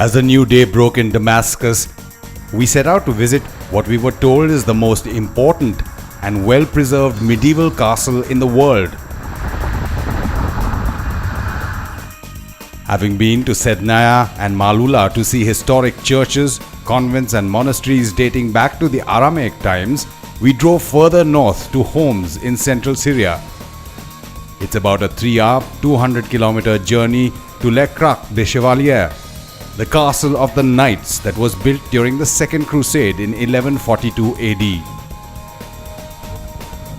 As the new day broke in Damascus, we set out to visit what we were told is the most important and well-preserved medieval castle in the world. Having been to Sednaya and Malula to see historic churches, convents and monasteries dating back to the Aramaic times, we drove further north to Homs in central Syria. It's about a 3-hour, 200-kilometer journey to Le Krak de Chevaliers, the castle of the knights that was built during the Second Crusade in 1142 AD.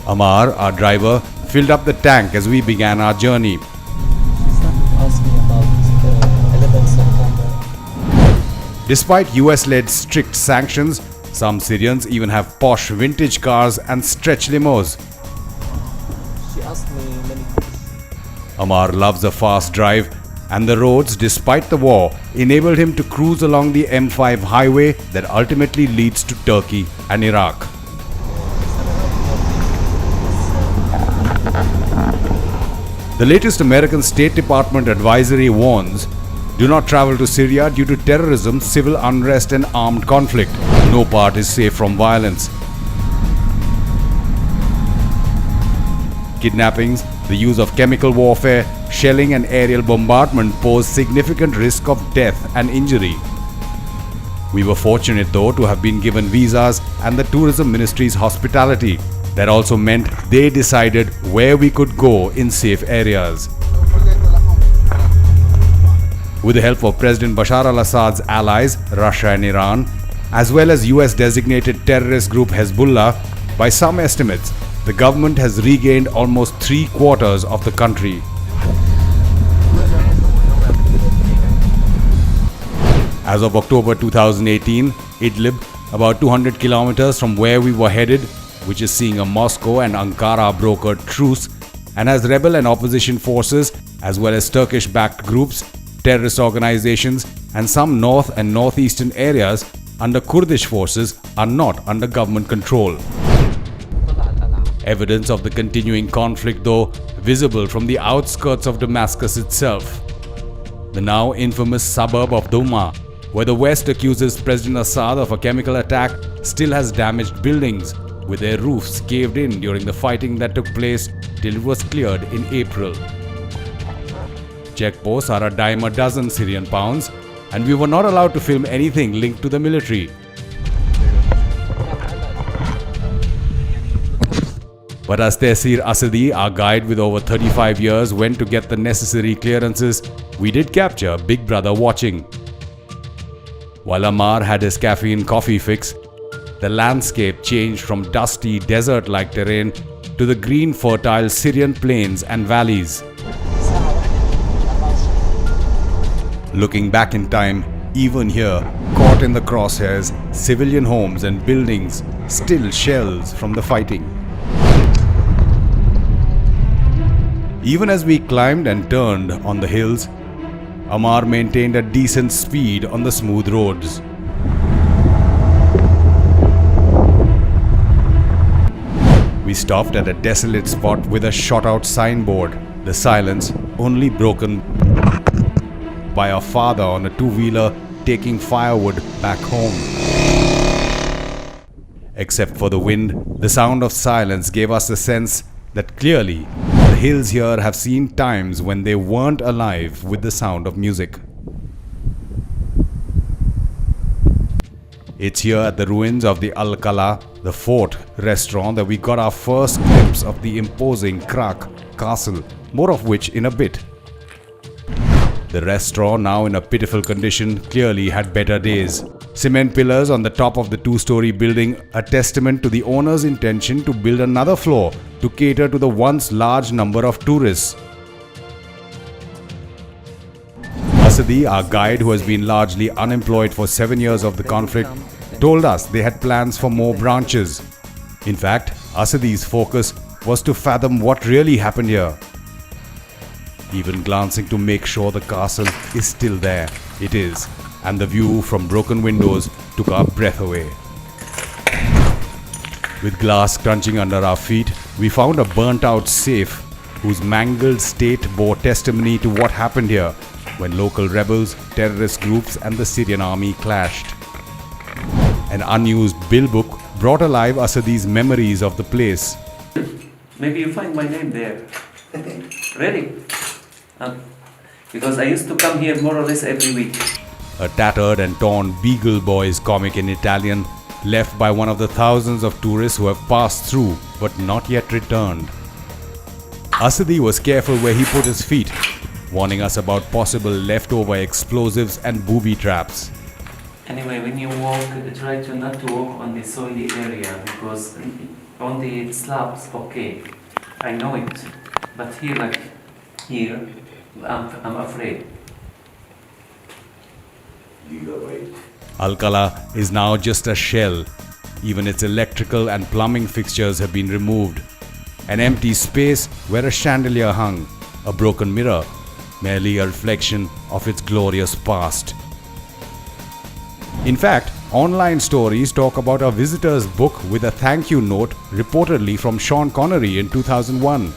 Amar, our driver, filled up the tank as we began our journey. Despite US-led strict sanctions, some Syrians even have posh vintage cars and stretch limos. She asked me many questions. Amar loves a fast drive, and the roads, despite the war, enabled him to cruise along the M5 highway that ultimately leads to Turkey and Iraq. The latest American State Department advisory warns, do not travel to Syria due to terrorism, civil unrest and armed conflict. No part is safe from violence. Kidnappings, the use of chemical warfare, shelling and aerial bombardment pose significant risk of death and injury. We were fortunate though to have been given visas and the Tourism Ministry's hospitality. That also meant they decided where we could go in safe areas. With the help of President Bashar al-Assad's allies, Russia and Iran, as well as US-designated terrorist group Hezbollah, by some estimates, the government has regained almost 3/4 of the country. As of October 2018, Idlib, about 200 kilometers from where we were headed, which is seeing a Moscow and Ankara brokered truce, and has rebel and opposition forces, as well as Turkish-backed groups, terrorist organizations, and some north and northeastern areas under Kurdish forces are not under government control. Evidence of the continuing conflict, though, visible from the outskirts of Damascus itself. The now infamous suburb of Douma, where the West accuses President Assad of a chemical attack, still has damaged buildings, with their roofs caved in during the fighting that took place till it was cleared in April. Checkposts are a dime a dozen Syrian pounds, and we were not allowed to film anything linked to the military. But as Tehsir Asadi, our guide with over 35 years, went to get the necessary clearances, we did capture Big Brother watching. While Amar had his caffeine coffee fix, the landscape changed from dusty, desert-like terrain to the green, fertile Syrian plains and valleys. Looking back in time, even here, caught in the crosshairs, civilian homes and buildings, still shells from the fighting. Even as we climbed and turned on the hills, Amar maintained a decent speed on the smooth roads. We stopped at a desolate spot with a shot-out signboard, the silence only broken by our father on a two-wheeler taking firewood back home. Except for the wind, the sound of silence gave us the sense that clearly the hills here have seen times when they weren't alive with the sound of music. It's here at the ruins of the Al-Qala, the fort restaurant, that we got our first glimpse of the imposing Krak castle, more of which in a bit. The restaurant, now in a pitiful condition, clearly had better days. Cement pillars on the top of the two-story building, a testament to the owner's intention to build another floor to cater to the once large number of tourists. Asadi, our guide who has been largely unemployed for 7 years of the conflict, told us they had plans for more branches. In fact, Asadi's focus was to fathom what really happened here. Even glancing to make sure the castle is still there, it is, and the view from broken windows took our breath away. With glass crunching under our feet, we found a burnt-out safe whose mangled state bore testimony to what happened here when local rebels, terrorist groups and the Syrian army clashed. An unused bill book brought alive Asadi's memories of the place. Maybe you find my name there. Really? Because I used to come here more or less every week. A tattered and torn Beagle Boys comic in Italian, left by one of the thousands of tourists who have passed through but not yet returned. Asadi was careful where he put his feet, warning us about possible leftover explosives and booby traps. Anyway, when you walk, try to not to walk on the soily area, because on the slabs, okay, I know it, but here, like here, I'm afraid. Alcala is now just a shell. Even its electrical and plumbing fixtures have been removed. An empty space where a chandelier hung, a broken mirror, merely a reflection of its glorious past. In fact, online stories talk about a visitor's book with a thank you note reportedly from Sean Connery in 2001.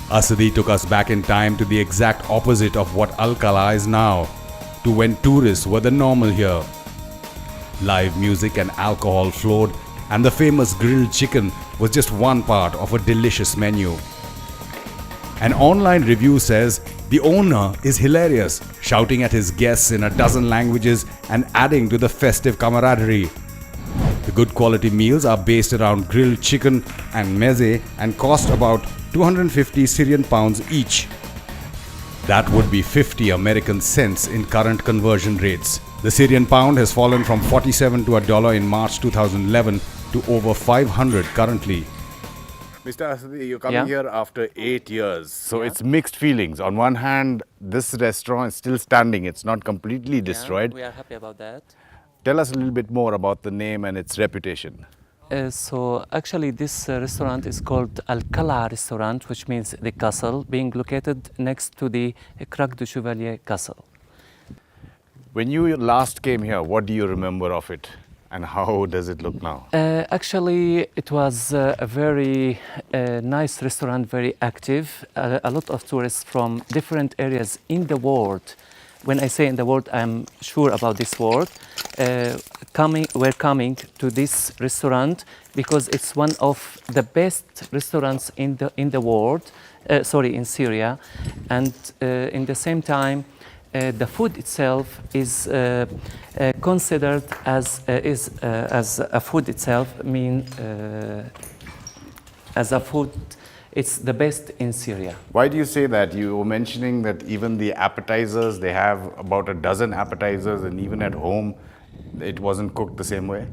Asadi took us back in time to the exact opposite of what Alcala is now, to when tourists were the normal here. Live music and alcohol flowed, and the famous grilled chicken was just one part of a delicious menu. An online review says the owner is hilarious, shouting at his guests in a dozen languages and adding to the festive camaraderie. The good quality meals are based around grilled chicken and meze and cost about 250 Syrian pounds each. That would be 50 American cents in current conversion rates. The Syrian pound has fallen from 47 to $1 in March 2011 to over 500 currently. Mr. Asadi, you're coming here after 8 years, so it's mixed feelings. On one hand, this restaurant is still standing, it's not completely destroyed. We are happy about that. Tell us a little bit more about the name and its reputation. So actually this restaurant is called Al-Qala restaurant, which means the castle, being located next to the Krak du Chevalier Castle. When you last came here, what do you remember of it and how does it look now? Actually, it was a very nice restaurant, very active. A lot of tourists from different areas in the world. When I say in the world, I'm sure about this word. Were coming to this restaurant because it's one of the best restaurants in the world. In Syria, and in the same time, the food itself is considered as a food itself. As a food, it's the best in Syria. Why do you say that? You were mentioning that even the appetizers, they have about a dozen appetizers, and even at home, it wasn't cooked the same way?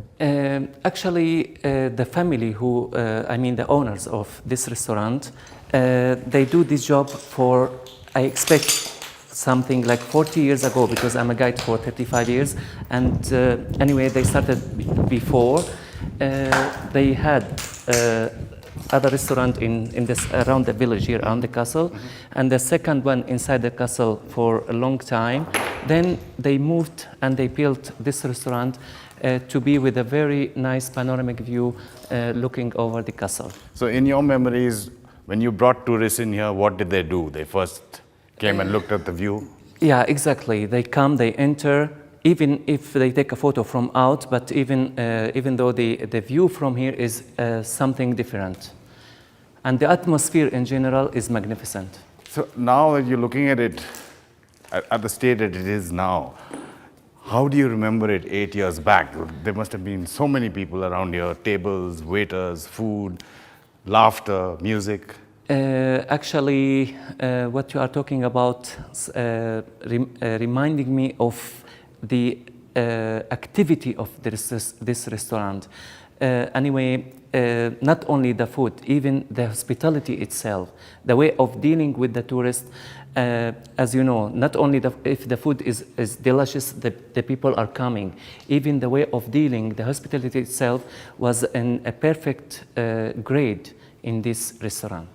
Actually, the family the owners of this restaurant, they do this job for, I expect, something like 40 years ago, because I'm a guide for 35 years. And anyway, they started before. They had other restaurant in this around the village here, around the castle, and the second one inside the castle for a long time. Then they moved and they built this restaurant to be with a very nice panoramic view looking over the castle. So in your memories, when you brought tourists in here, what did they do? They first came and looked at the view? Yeah, exactly. They come, they enter, even if they take a photo from out, but even though the view from here is something different. And the atmosphere in general is magnificent. So now that you're looking at it, at the state that it is now, how do you remember it 8 years back? There must have been so many people around here, tables, waiters, food, laughter, music. Actually, what you are talking about reminding me of the activity of this restaurant. Anyway, not only the food, even the hospitality itself, the way of dealing with the tourists. As you know, not only if the food is delicious, the people are coming. Even the way of dealing, the hospitality itself was in a perfect grade in this restaurant.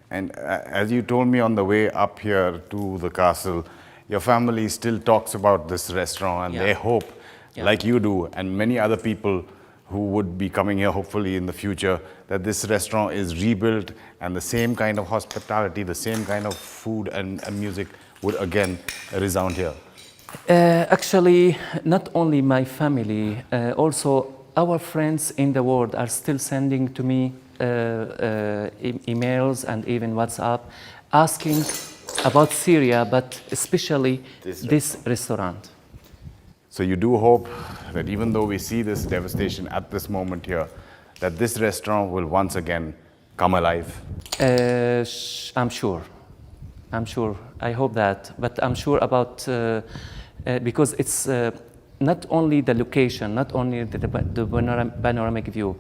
And as you told me on the way up here to the castle, your family still talks about this restaurant, and they hope, like you do, and many other people who would be coming here hopefully in the future, that this restaurant is rebuilt and the same kind of hospitality, the same kind of food and music would again resound here? Actually, not only my family, also our friends in the world are still sending to me emails and even WhatsApp asking about Syria, but especially this restaurant. So you do hope that even though we see this devastation at this moment here, that this restaurant will once again come alive? I'm sure. I'm sure. I hope that. But I'm sure about, because it's not only the location, not only the panoramic view.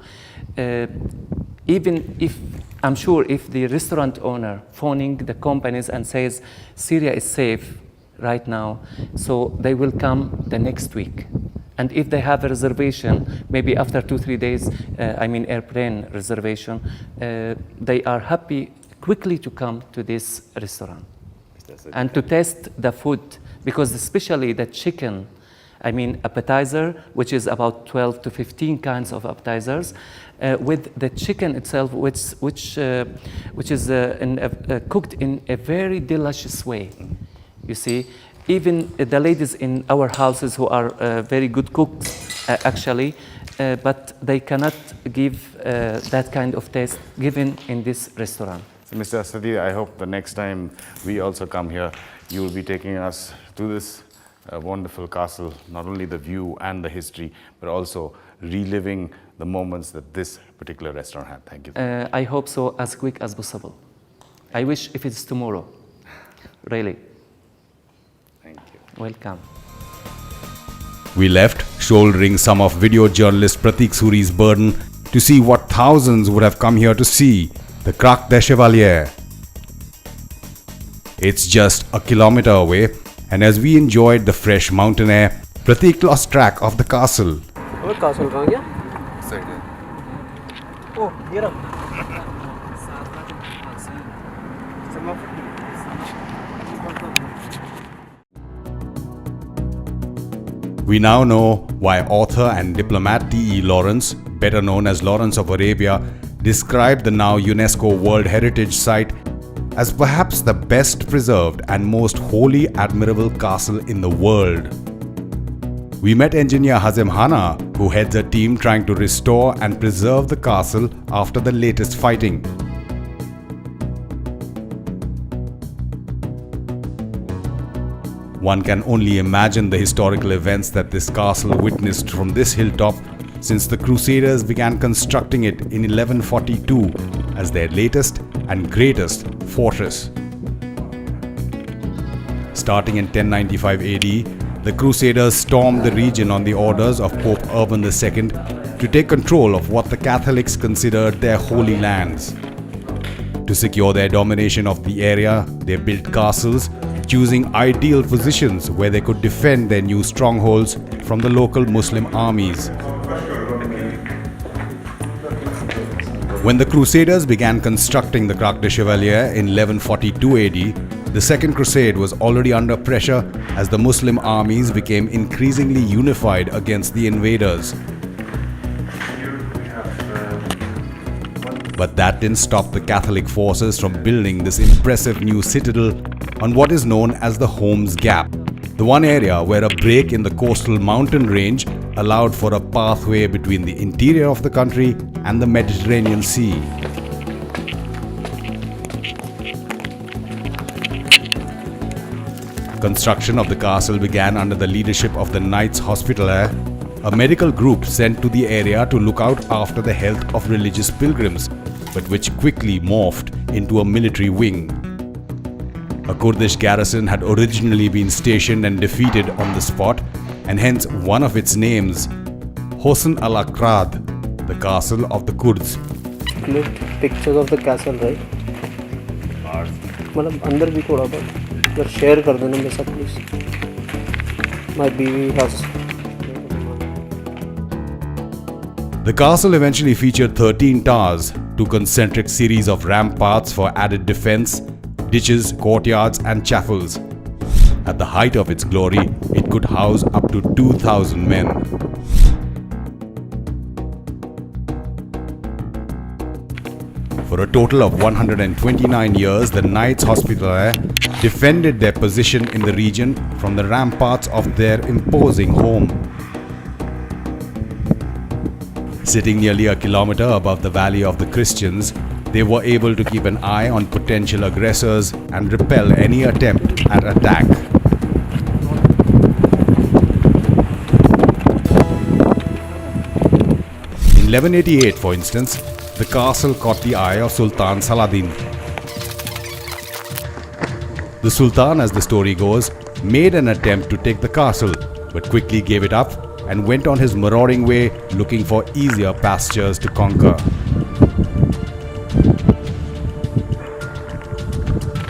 Even if, I'm sure if the restaurant owner phoning the companies and says Syria is safe right now, so they will come the next week. And if they have a reservation, maybe after 2-3 days, airplane reservation, they are happy quickly to come to this restaurant and to taste the food, because especially the chicken, appetizer, which is about 12 to 15 kinds of appetizers, with the chicken itself, which is cooked in a very delicious way. You see, even the ladies in our houses who are very good cooks, actually, but they cannot give that kind of taste given in this restaurant. So, Mr. Asadi, I hope the next time we also come here, you will be taking us to this wonderful castle, not only the view and the history, but also reliving the moments that this particular restaurant had. Thank you. I hope so, as quick as possible. I wish if it's tomorrow, really. Thank you. Welcome. We left, shouldering some of video journalist Prateek Suri's burden, to see what thousands would have come here to see, the Krak des Chevaliers. It's just a kilometer away, and as we enjoyed the fresh mountain air, Prateek lost track of the castle. और castle कहाँ गया? Oh, ये रहा. We now know why author and diplomat T.E. Lawrence, better known as Lawrence of Arabia, described the now UNESCO World Heritage Site as perhaps the best preserved and most wholly admirable castle in the world. We met engineer Hazem Hana, who heads a team trying to restore and preserve the castle after the latest fighting. One can only imagine the historical events that this castle witnessed from this hilltop since the Crusaders began constructing it in 1142 as their latest and greatest fortress. Starting in 1095 AD, the Crusaders stormed the region on the orders of Pope Urban II to take control of what the Catholics considered their holy lands. To secure their domination of the area, they built castles, choosing ideal positions where they could defend their new strongholds from the local Muslim armies. When the Crusaders began constructing the Krak des Chevaliers in 1142 AD, the Second Crusade was already under pressure as the Muslim armies became increasingly unified against the invaders. But that didn't stop the Catholic forces from building this impressive new citadel on what is known as the Holmes Gap, the one area where a break in the coastal mountain range allowed for a pathway between the interior of the country and the Mediterranean Sea. Construction of the castle began under the leadership of the Knights Hospitaliers, a medical group sent to the area to look out after the health of religious pilgrims, but which quickly morphed into a military wing. A Kurdish garrison had originally been stationed and defeated on the spot, and hence one of its names, Hosn al-Akrad, the castle of the Kurds. Clicked pictures of the castle, right? मतलब अंदर भी थोड़ा बहुत अगर share कर देना मेरे साथ please. My BV has. The castle eventually featured 13 towers, two concentric series of ramparts for added defense, ditches, courtyards and chapels. At the height of its glory, it could house up to 2,000 men. For a total of 129 years, the Knights Hospitaller defended their position in the region from the ramparts of their imposing home. Sitting nearly a kilometer above the Valley of the Christians, they were able to keep an eye on potential aggressors and repel any attempt at attack. In 1188, for instance, the castle caught the eye of Sultan Saladin. The Sultan, as the story goes, made an attempt to take the castle, but quickly gave it up and went on his marauding way looking for easier pastures to conquer.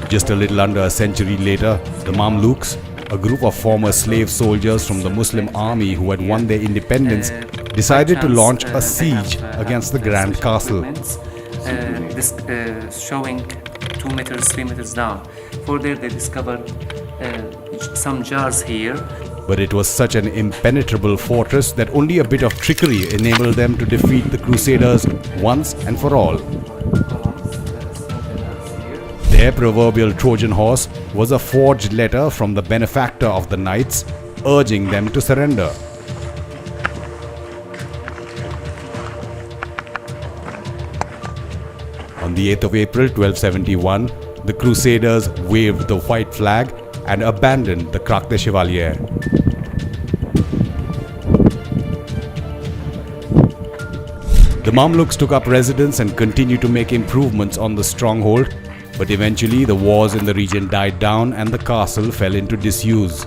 Just a little under a century later, the Mamluks, a group of former slave soldiers from the Muslim army who had won their independence, decided to launch a siege against the Grand Castle. Showing 2 meters, 3 meters down. Further, they discovered some jars here. But it was such an impenetrable fortress that only a bit of trickery enabled them to defeat the Crusaders once and for all. Their proverbial Trojan horse was a forged letter from the benefactor of the knights, urging them to surrender. On the 8th of April 1271, the Crusaders waved the white flag and abandoned the Krak des Chevaliers. The Mamluks took up residence and continued to make improvements on the stronghold, but eventually the wars in the region died down and the castle fell into disuse.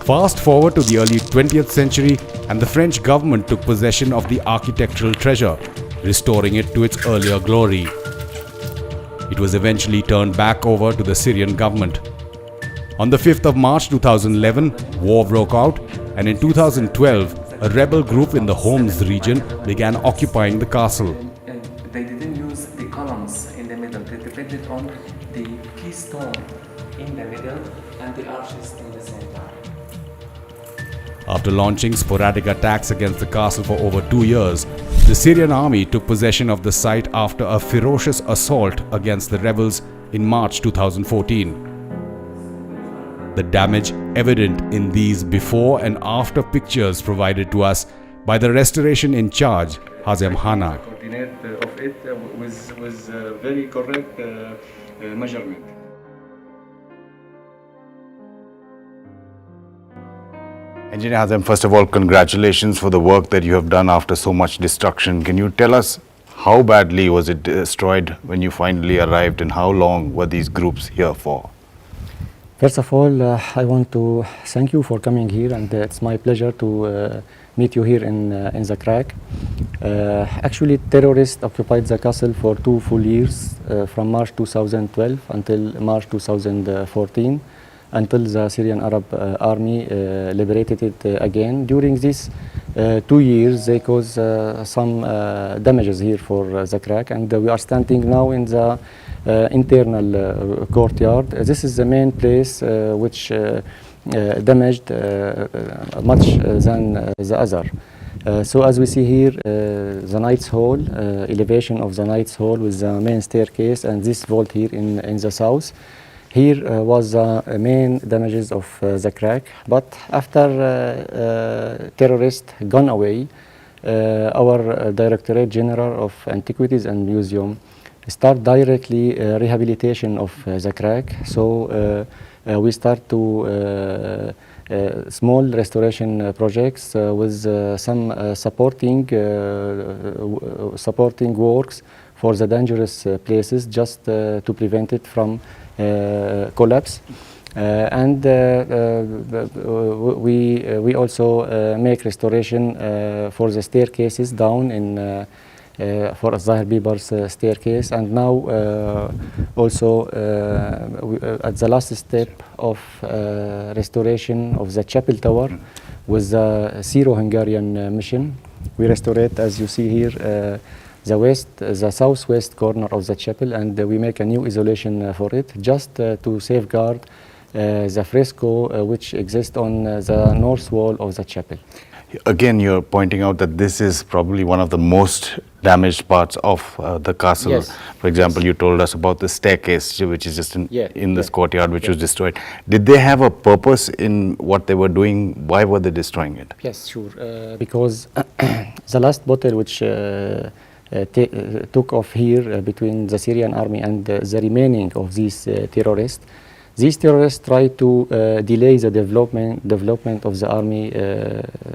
Fast forward to the early 20th century and the French government took possession of the architectural treasure, restoring it to its earlier glory. It was eventually turned back over to the Syrian government. On the 5th of March 2011, war broke out, and in 2012, a rebel group in the Homs region began occupying the castle. They didn't use the columns in the middle, they depended on the keystone in the middle and the arches in the center. After launching sporadic attacks against the castle for over 2 years, the Syrian army took possession of the site after a ferocious assault against the rebels in March 2014. The damage evident in these before and after pictures provided to us by the restoration in charge, Hazem Hana. Coordinate of it was very correct measurement. Engineer Hazem, first of all, congratulations for the work that you have done after so much destruction. Can you tell us how badly was it destroyed when you finally arrived and how long were these groups here for? First of all, I want to thank you for coming here, and it's my pleasure to meet you here in the Krak. Actually, terrorists occupied the castle for 2 full years, from March 2012 until March 2014. Until the Syrian Arab army liberated it again. During these 2 years, they caused some damages here for the Krak, and we are standing now in the internal courtyard. This is the main place which damaged much than the other. So as we see here, the Knights Hall, elevation of the Knights Hall with the main staircase and this vault here in the south. Here was the main damages of the Krak, but after terrorists gone away, our Directorate General of Antiquities and Museum start directly rehabilitation of the Krak. So we start to small restoration projects with some supporting works for the dangerous places, just to prevent it from collapse. And we also make restoration for the staircases down in for Zahir Bibar's staircase, and now also at the last step of restoration of the chapel tower with the Syro-Hungarian mission. We restore it, as you see here, the southwest corner of the chapel, and we make a new isolation for it, just to safeguard the fresco which exists on the north wall of the chapel. Again, you're pointing out that this is probably one of the most damaged parts of the castle. Yes. For example, you told us about the staircase, which is just in this Yeah. courtyard, which was destroyed. Did they have a purpose in what they were doing? Why were they destroying it? Yes, sure. Because the last battle which took off here between the Syrian army and the remaining of these terrorists tried to delay the development of the army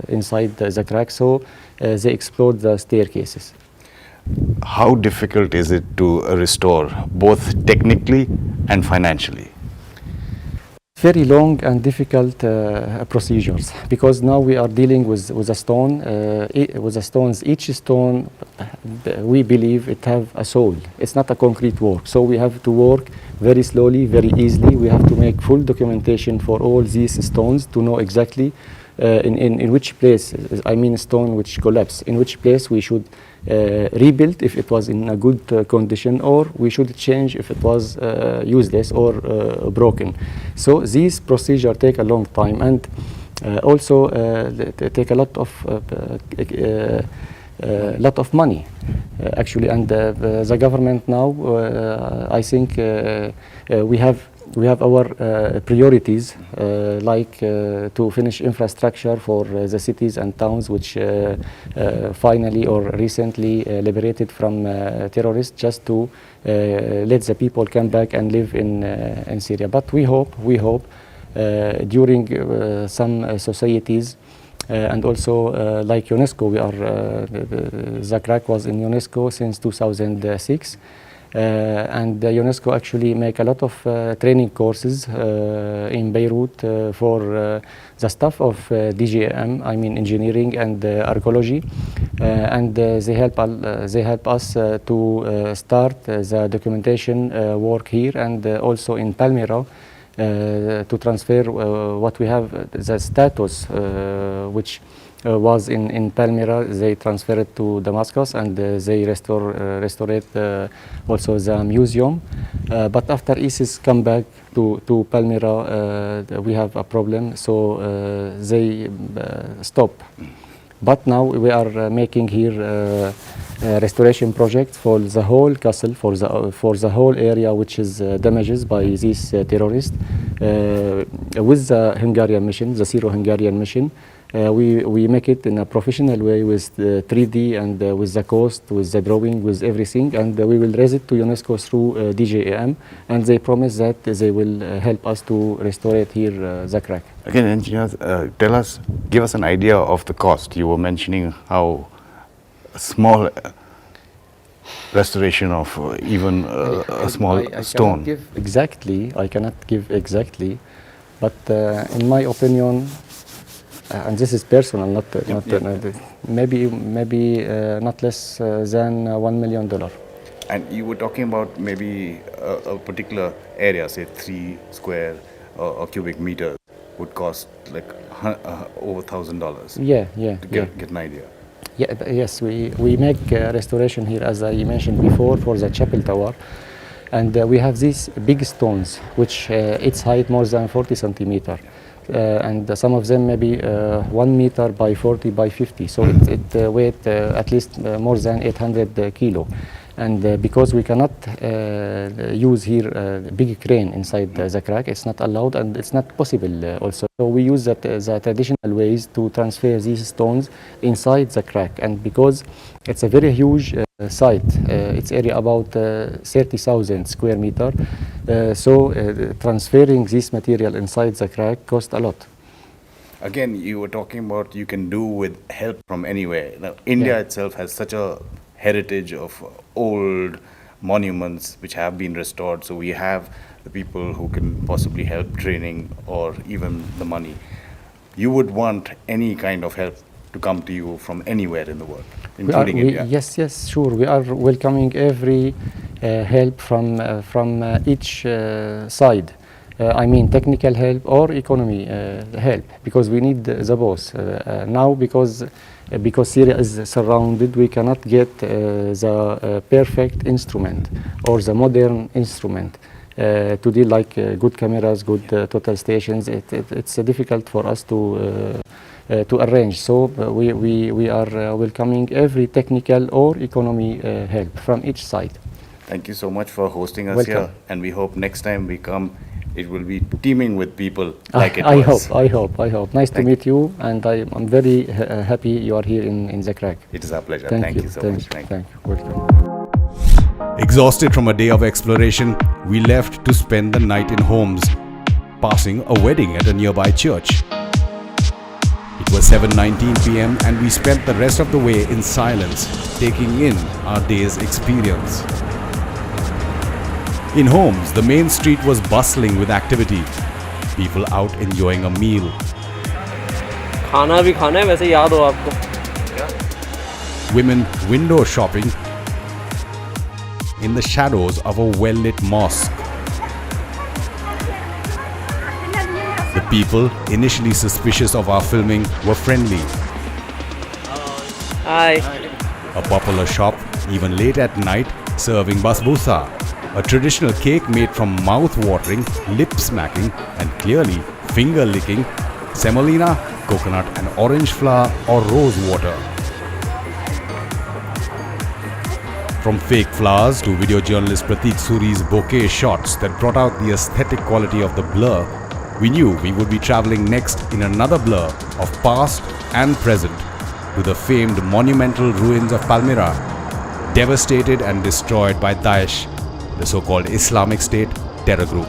inside the Krak, so they explored the staircases. How difficult is it to restore, both technically and financially? Very long and difficult procedures, because now we are dealing with a stone. With the stones, each stone, we believe it have a soul. It's not a concrete work, so we have to work very slowly, very easily. We have to make full documentation for all these stones to know exactly in which place, I mean stone which collapsed, in which place we should rebuild if it was in a good condition, or we should change if it was useless or broken. So these procedures take a long time, and also they take a lot of money, actually. And the government now, I think we have our priorities, like to finish infrastructure for the cities and towns which finally or recently liberated from terrorists, just to let the people come back and live in Syria. But we hope during some societies, and also like UNESCO, the Krak was in UNESCO since 2006. And UNESCO actually make a lot of training courses in Beirut for the staff of DGM, I mean engineering and archaeology, and they help us to start the documentation work here, and also in Palmyra to transfer what we have, the status which was in Palmyra. They transferred it to Damascus, and they restored also the museum. But after ISIS come back to Palmyra, we have a problem, so they stop. But now we are making here a restoration project for the whole castle, for the whole area which is damaged by these terrorists, with the Hungarian mission, the Syro-Hungarian mission. We make it in a professional way with 3D and with the cost, with the drawing, with everything, and we will raise it to UNESCO through DGAM, and they promise that they will help us to restore it here, the Krak. Again, engineers, give us an idea of the cost. You were mentioning how a small restoration of even a small stone. I cannot give exactly, but in my opinion, and this is personal, maybe not less than $1 million. And you were talking about maybe a particular area, say 3 square or cubic meters, would cost like over $1,000. Yeah. To get an idea. Yes, we make restoration here, as I mentioned before, for the chapel tower, and we have these big stones, which its height more than 40 centimeters. And some of them maybe 1 meter by 40 by 50, so it weight at least more than 800 kilo. And because we cannot use here a big crane inside the Krak, it's not allowed and it's not possible also. So we use the traditional ways to transfer these stones inside the Krak. And because it's a very huge site, it's area about 30,000 square meter, so transferring this material inside the Krak cost a lot. Again, you were talking about you can do with help from anywhere. Now, India itself has such a heritage of old monuments which have been restored, so we have the people who can possibly help training or even the money. You would want any kind of help to come to you from anywhere in the world, including India. Yes, sure. We are welcoming every help from each side. I mean technical help or economy help, because we need the both. Now because Syria is surrounded, we cannot get the perfect instrument or the modern instrument to deal like good cameras, good total stations. It's difficult for us to to arrange. So we are welcoming every technical or economy help from each side. Thank you so much for hosting us Welcome. here, and we hope next time we come, it will be teeming with people like it I was. hope. Nice to Thank meet you, and I'm very happy you are here in the Krak. It is our pleasure. Thank you so thank much. you, Thank you. thank you. Welcome. Exhausted from a day of exploration, we left to spend the night in homes, passing a wedding at a nearby church. It was 7:19 p.m. and we spent the rest of the way in silence, taking in our day's experience. In Homs, the main street was bustling with activity. People out enjoying a meal. खाना भी खाना है वैसे याद हो आपको. Women window shopping in the shadows of a well-lit mosque. The people, initially suspicious of our filming, were friendly. Hi. A popular shop, even late at night, serving basbousa, a traditional cake made from mouth-watering, lip-smacking and clearly finger-licking semolina, coconut and orange flower or rose water. From fake flowers to video journalist Prateek Suri's bokeh shots that brought out the aesthetic quality of the blur, we knew we would be traveling next in another blur of past and present to the famed monumental ruins of Palmyra, devastated and destroyed by Daesh, the so-called Islamic State terror group.